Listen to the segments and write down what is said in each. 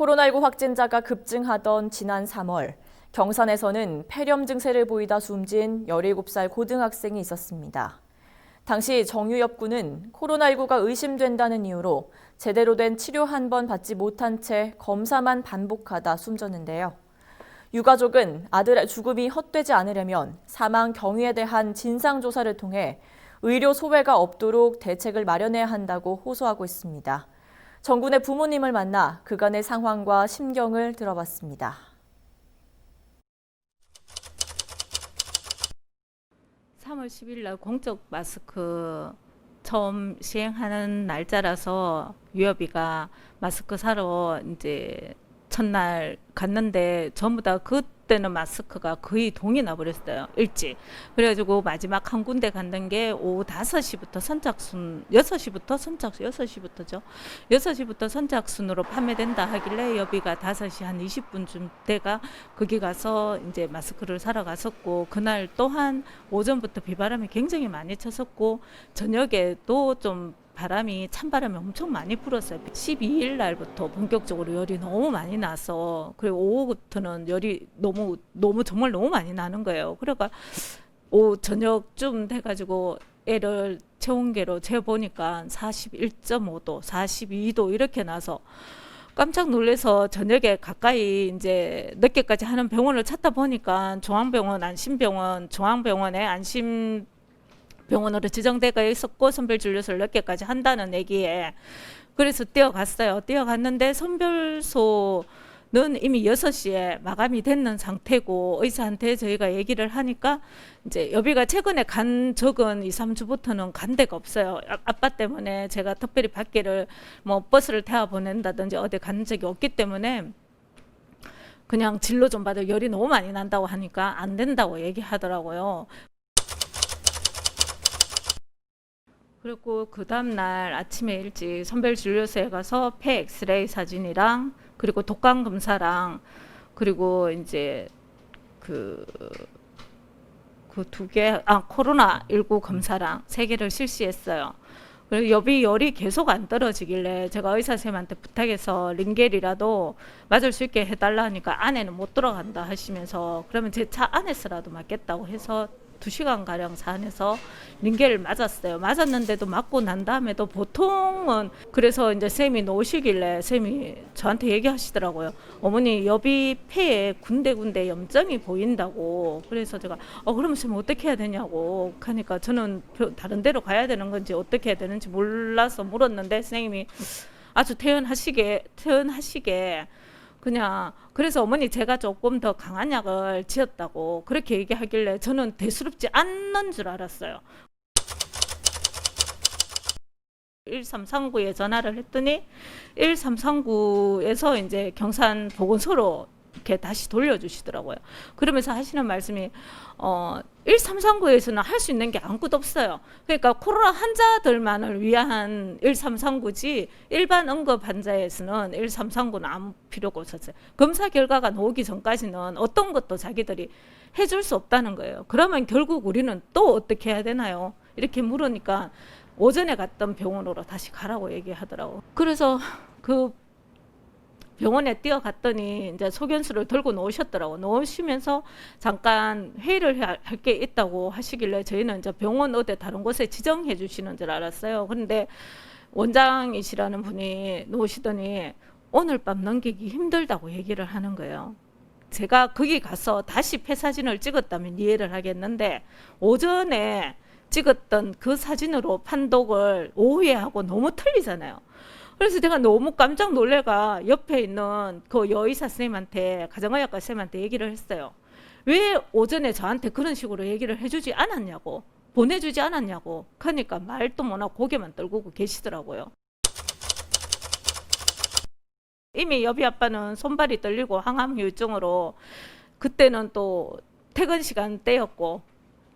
코로나19 확진자가 급증하던 지난 3월, 경산에서는 폐렴 증세를 보이다 숨진 17살 고등학생이 있었습니다. 당시 정유엽 군은 코로나19가 의심된다는 이유로 제대로 된 치료 한 번 받지 못한 채 검사만 반복하다 숨졌는데요. 유가족은 아들의 죽음이 헛되지 않으려면 사망 경위에 대한 진상조사를 통해 의료 소외가 없도록 대책을 마련해야 한다고 호소하고 있습니다. 정군의 부모님을 만나 그간의 상황과 심경을 들어봤습니다. 3월 10일 날 공적 마스크 처음 시행하는 날짜라서 유엽이가 마스크 사러 이제 첫날 갔는데 전부 다 그때는 마스크가 거의 동이 나버렸어요. 일찍. 그래가지고 마지막 한 군데 갔는 게 오후 5시부터 선착순, 6시부터 선착순, 6시부터죠. 6시부터 선착순으로 판매된다 하길래 여비가 5시 한 20분쯤 돼가 거기 가서 이제 마스크를 사러 갔었고, 그날 또한 오전부터 비바람이 굉장히 많이 쳤었고, 저녁에도 좀 찬바람이 엄청 많이 불었어요. 12일 날부터 본격적으로 열이 너무 많이 나서, 그리고 오후부터는 열이 정말 너무 많이 나는 거예요. 그러니까 저녁쯤 돼가지고 애를 체온계로 재보니까 41.5도, 42도 이렇게 나서 깜짝 놀라서 저녁에 가까이 이제 늦게까지 하는 병원을 찾다 보니까 중앙병원에 안심병원으로 지정되어 있었고, 선별진료소를 몇 개까지 한다는 얘기에 그래서 뛰어갔어요. 뛰어갔는데 선별소는 이미 6시에 마감이 됐는 상태고, 의사한테 저희가 얘기를 하니까 이제 여비가 최근에 간 적은 2, 3주부터는 간 데가 없어요. 아빠 때문에 제가 특별히 밖에를 버스를 태워 보낸다든지 어디 간 적이 없기 때문에 그냥 진료 좀 받아, 열이 너무 많이 난다고 하니까 안 된다고 얘기하더라고요. 그리고 그 다음날 아침에 일찍 선별진료소에 가서 폐 엑스레이 사진이랑 그리고 독감 검사랑 그리고 이제 그 두 개, 코로나19 검사랑 3개를 실시했어요. 그리고 열이 계속 안 떨어지길래 제가 의사 선생님한테 부탁해서 링겔이라도 맞을 수 있게 해달라 하니까 안에는 못 들어간다 하시면서, 그러면 제 차 안에서라도 맞겠다고 해서 2시간가량 차 안에서 링겔을 맞았어요. 맞았는데도 맞고 난 다음에도 보통은, 그래서 이제 쌤이 놓으시길래 쌤이 저한테 얘기하시더라고요. 어머니 여비 폐에 군데군데 염증이 보인다고. 그래서 제가 그러면 쌤 어떻게 해야 되냐고 하니까 저는 다른 데로 가야 되는 건지 어떻게 해야 되는지 몰라서 물었는데 선생님이 아주 퇴원하시게 그냥, 그래서 어머니 제가 조금 더 강한 약을 지었다고 그렇게 얘기하길래 저는 대수롭지 않는 줄 알았어요. 1339에 전화를 했더니 1339에서 이제 경산 보건소로 이렇게 다시 돌려주시더라고요. 그러면서 하시는 말씀이 1339에서는 할 수 있는 게 아무것도 없어요. 그러니까 코로나 환자들만을 위한 1339지 일반 응급 환자에서는 1339는 아무 필요가 없었어요. 검사 결과가 나오기 전까지는 어떤 것도 자기들이 해줄 수 없다는 거예요. 그러면 결국 우리는 또 어떻게 해야 되나요? 이렇게 물으니까 오전에 갔던 병원으로 다시 가라고 얘기하더라고. 그래서 그 병원에 뛰어갔더니 이제 소견서를 들고 놓으셨더라고. 놓으시면서 잠깐 회의를 할 게 있다고 하시길래 저희는 이제 병원 어디 다른 곳에 지정해 주시는 줄 알았어요. 그런데 원장이시라는 분이 놓으시더니 오늘 밤 넘기기 힘들다고 얘기를 하는 거예요. 제가 거기 가서 다시 폐 사진을 찍었다면 이해를 하겠는데, 오전에 찍었던 그 사진으로 판독을 오후에 하고 너무 틀리잖아요. 그래서 제가 너무 깜짝 놀래가 옆에 있는 그 여의사 선생님한테, 가정의학과 선생님한테 얘기를 했어요. 왜 오전에 저한테 그런 식으로 얘기를 해주지 않았냐고, 보내주지 않았냐고. 그러니까 말도 못하고 고개만 떨구고 계시더라고요. 이미 여비 아빠는 손발이 떨리고 항암 후유증으로, 그때는 또 퇴근 시간대였고,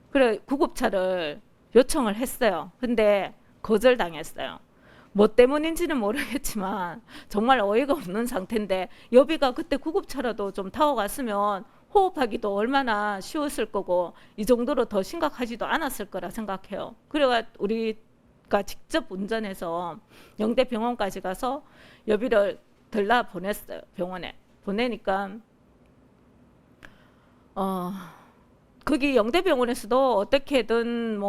그래 구급차를 요청을 했어요. 근데 거절당했어요. 뭐 때문인지는 모르겠지만 정말 어이가 없는 상태인데, 여비가 그때 구급차라도 좀 타고 갔으면 호흡하기도 얼마나 쉬웠을 거고 이 정도로 더 심각하지도 않았을 거라 생각해요. 그래가 우리가 직접 운전해서 영대병원까지 가서 여비를 들라 보냈어요. 병원에 보내니까 거기 영대병원에서도 어떻게든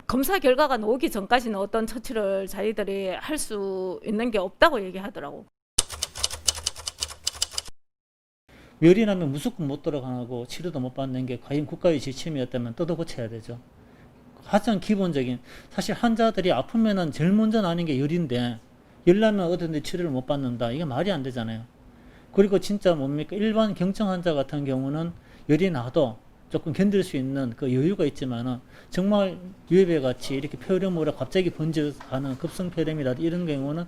검사 결과가 나오기 전까지는 어떤 처치를 자기들이 할 수 있는 게 없다고 얘기하더라고. 열이 나면 무조건 못 돌아가고 치료도 못 받는 게 과연 국가의 지침이었다면 뜯어 고쳐야 되죠. 가장 기본적인, 사실 환자들이 아프면은 제일 먼저 나는 게 열인데, 열 나면 어딘데 치료를 못 받는다. 이게 말이 안 되잖아요. 그리고 진짜 뭡니까? 일반 경증 환자 같은 경우는 열이 나도 조금 견딜 수 있는 그 여유가 있지만은, 정말 유해배 같이 이렇게 폐렴으로 갑자기 번져가는 급성 폐렴이라든지 이런 경우는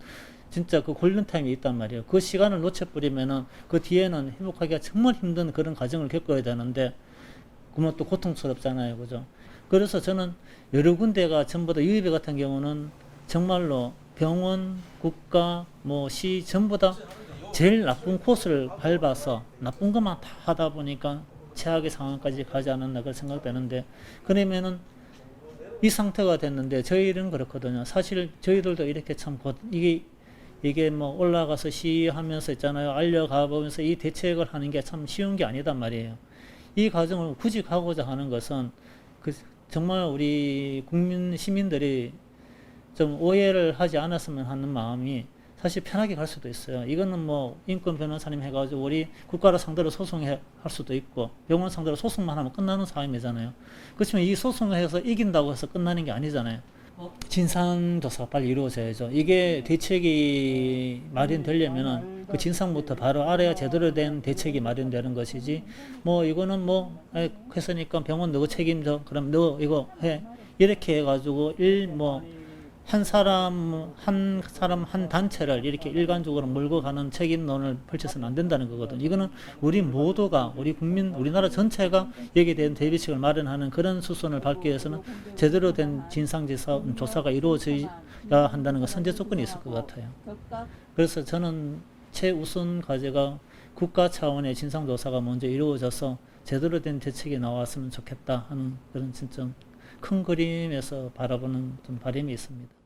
진짜 그 골든타임이 있단 말이에요. 그 시간을 놓쳐버리면은 그 뒤에는 회복하기가 정말 힘든 그런 과정을 겪어야 되는데, 그러면 또 고통스럽잖아요. 그죠? 그래서 저는 여러 군데가 전부 다 유해배 같은 경우는 정말로 병원, 국가, 시 전부 다 제일 나쁜 코스를 밟아서 나쁜 것만 다 하다 보니까 최악의 상황까지 가지 않았나 그렇게 생각되는데, 그러면은 이 상태가 됐는데 저희는 그렇거든요. 사실 저희들도 이렇게 참 이게 올라가서 시위하면서 있잖아요. 알려가 보면서 이 대책을 하는 게 참 쉬운 게 아니단 말이에요. 이 과정을 굳이 가고자 하는 것은 정말 우리 국민 시민들이 좀 오해를 하지 않았으면 하는 마음이 사실 편하게 갈 수도 있어요. 이거는 인권 변호사님 해가지고 우리 국가를 상대로 소송할 수도 있고 병원 상대로 소송만 하면 끝나는 상황이잖아요. 그렇지만 이 소송을 해서 이긴다고 해서 끝나는 게 아니잖아요. 진상조사가 빨리 이루어져야죠. 이게 대책이 마련되려면은 그 진상부터 바로 알아야 제대로 된 대책이 마련되는 것이지, 이거는 했으니까 병원 너가 책임져. 그럼 너 이거 해. 이렇게 해가지고 한 사람 한 단체를 이렇게 일관적으로 몰고 가는 책임론을 펼쳐서는 안 된다는 거거든요. 이거는 우리 모두가, 우리 국민, 우리나라 전체가 여기에 대한 대비책을 마련하는 그런 수순을 밟기 위해서는 제대로 된 진상조사가 이루어져야 한다는 건 선제 조건이 있을 것 같아요. 그래서 저는 최우선 과제가 국가 차원의 진상조사가 먼저 이루어져서 제대로 된 대책이 나왔으면 좋겠다 하는 그런 진짜 큰 그림에서 바라보는 좀 바람이 있습니다.